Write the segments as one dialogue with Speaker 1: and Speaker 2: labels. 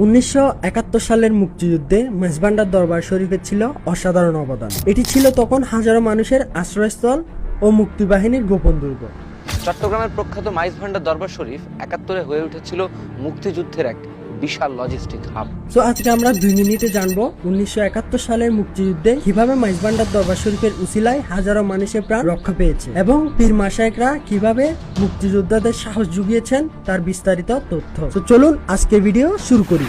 Speaker 1: 1971 সালের মুক্তিযুদ্ধে মেজবান্ডার দরবার শরীফের ছিল অসাধারণ অবদান। এটি ছিল তখন হাজারো মানুষের আশ্রয়স্থল ও মুক্তিবাহিনীর গোপন দুর্গ।
Speaker 2: চট্টগ্রামের প্রখ্যাত মাইজ ভান্ডার দরবার শরীফ 71-এ হয়ে উঠেছিল মুক্তিযুদ্ধের এক বিশাল লজিস্টিক হাব।
Speaker 1: সো আজকে আমরা 2 মিনিটে জানবো 1971 সালের মুক্তিযুদ্ধে কিভাবে মাইজবান্ডার দরবার শরীফের উসিলায় হাজারো মানুষের প্রাণ রক্ষা পেয়েছে এবং পীর মাশায়েখরা কিভাবে মুক্তিযোদ্ধাদের সাহস জুগিয়েছেন তার বিস্তারিত তথ্য। তো চলুন আজকে ভিডিও শুরু করি।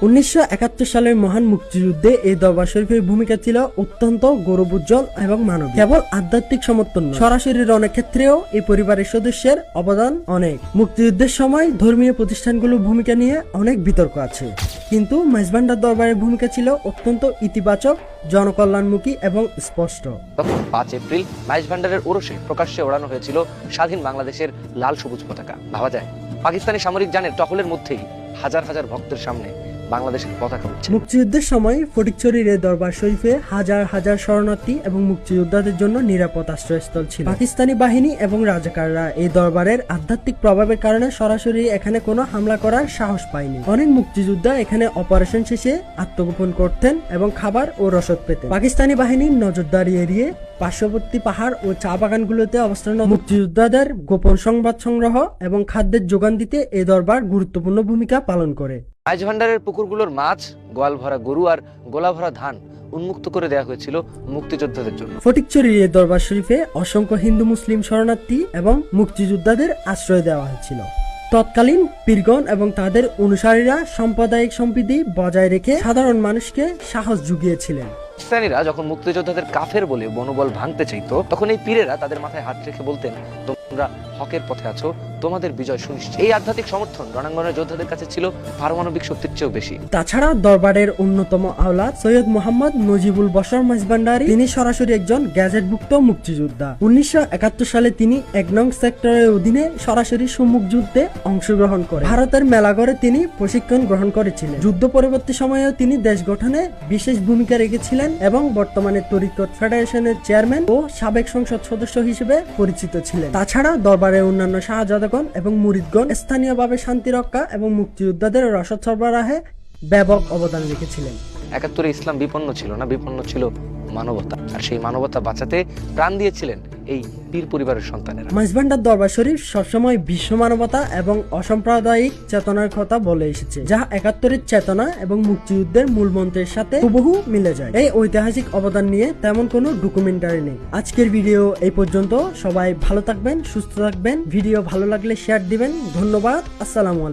Speaker 1: 1971 সালের মহান মুক্তিযুদ্ধে এই দরবার শরীফের ভূমিকা ছিল অত্যন্ত গৌরবোজ্জ্বল এবং মানবিক। কেবল আধ্যাত্মিক সমর্থন নয়, সরাসরি অনেক ক্ষেত্রেও এই পরিবারের সদস্যের অবদান অনেক। মুক্তিযুদ্ধের সময় ধর্মীয় প্রতিষ্ঠানগুলোর ভূমিকা নিয়ে অনেক বিতর্ক আছে, কিন্তু মেজবান্ডার দরবারের ভূমিকা ছিল অত্যন্ত ইতিবাচক, জনকল্যাণমুখী এবং স্পষ্ট।
Speaker 2: তখন 5 এপ্রিল মাইজ ভান্ডারের ওরসে প্রকাশ্যে ওড়ানো হয়েছিল স্বাধীন বাংলাদেশের লাল সবুজ পতাকা। ভাবা যায় পাকিস্তানি সামরিক যানের টহলের মধ্যেই হাজার হাজার ভক্তের সামনে বাংলাদেশের পতাকা উঠছে।
Speaker 1: মুক্তিযুদ্ধের সময় ফটিকছড়ির এই দরবার শরীফে হাজার হাজার শরণার্থী এবং মুক্তিযোদ্ধাদের জন্য নিরাপদ আশ্রয়স্থল ছিল। পাকিস্তানি বাহিনী এবং রাজাকাররা এই দরবারের আধ্যাত্মিক প্রভাবের কারণে সরাসরি এখানে কোনো হামলা করার সাহস পায়নি। অনেক মুক্তিযোদ্ধা এখানে অপারেশন শেষে আত্মগোপন করতেন এবং খাবার ও রসদ পেতেন। পাকিস্তানি বাহিনীর নজরদারি এড়িয়ে পার্শ্ববর্তী পাহাড় ও চা বাগানগুলোতে অবস্থানরত মুক্তিযোদ্ধাদের গোপন সংবাদ সংগ্রহ এবং খাদ্যের যোগান দিতে এই দরবার গুরুত্বপূর্ণ ভূমিকা পালন করে।
Speaker 2: মাইজ ভান্ডারের পুকুরগুলোর মাছ, গোয়াল ভরা গরু আর গোলা ভরা ধান উন্মুক্ত করে দেওয়া হয়েছিল মুক্তিযোদ্ধাদের জন্য।
Speaker 1: ফটিকছড়ির এই দরবার শরীফে অসংখ্য হিন্দু মুসলিম শরণার্থী এবং মুক্তিযোদ্ধাদের আশ্রয় দেওয়া হয়েছিল। তৎকালীন পীরগণ এবং তাদের অনুসারীরা সাম্প্রদায়িক সম্প্রীতি বজায় রেখে সাধারণ মানুষকে সাহস জুগিয়েছিলেন।
Speaker 2: পাকিস্তানিরা যখন মুক্তিযোদ্ধাদের কাফের বলে মনোবল ভাঙতে চাইতো, তখন এই পীরেরা তাদের মাথায় হাত রেখে বলতেন, তোমরা হকের পথে আছো, তোমাদের বিজয় সুনিশ্চিত। এই আধ্যাত্মিক সমর্থন রণাঙ্গনের যোদ্ধাদের কাছে ছিল পারমাণবিক শক্তির চেয়েও বেশি।
Speaker 1: তাছাড়া দরবারের অন্যতম আওলাদ সৈয়দ মোহাম্মদ নজিবুল বশর মাইজভান্ডারী, তিনি সরাসরি একজন গ্যাজেটভুক্ত মুক্তিযোদ্ধা। 1971 সালে তিনি 1 নং সেক্টরের অধীনে সরাসরি সম্মুখ যুদ্ধে অংশগ্রহণ করেন। ভারতের মেলাঘরে তিনি প্রশিক্ষণ গ্রহণ করেছিলেন। যুদ্ধ পরবর্তী সময়েও তিনি দেশ গঠনে বিশেষ ভূমিকা রেখেছিলেন এবং বর্তমানে তরিকত ফেডারেশনের চেয়ারম্যান ও সাবেক সংসদ সদস্য হিসেবে পরিচিত ছিলেন। তাছাড়া দরবারের অন্যান্য শাহজাদাগণ এবং মুরিদগণ স্থানীয়ভাবে শান্তি রক্ষা এবং মুক্তিযোদ্ধাদের রসদ সরবরাহে ব্যাপক অবদান রেখেছিলেন।
Speaker 2: 71-এ ইসলাম বিপন্ন ছিল না, বিপন্ন ছিল মানবতা, আর সেই মানবতা বাঁচাতে প্রাণ দিয়েছিলেন এই পীর পরিবারের সন্তানেরা।
Speaker 1: মাইজভান্ডার দরবার শরীফ সবসময় বিশ্ব মানবতা এবং অসাম্প্রদায়িক চেতনার কথা বলে এসেছে, যা 71-এর চেতনা এবং মুক্তিযুদ্ধের মূল মন্ত্রের সাথে হুবহু মিলে যায়। এই ঐতিহাসিক অবদান নিয়ে তেমন কোনো ডকুমেন্টারি নেই। আজকের ভিডিও এই পর্যন্ত। সবাই ভালো থাকবেন, সুস্থ থাকবেন। ভিডিও ভালো লাগলে শেয়ার দিবেন। ধন্যবাদ। আসসালামু আলাইকুম।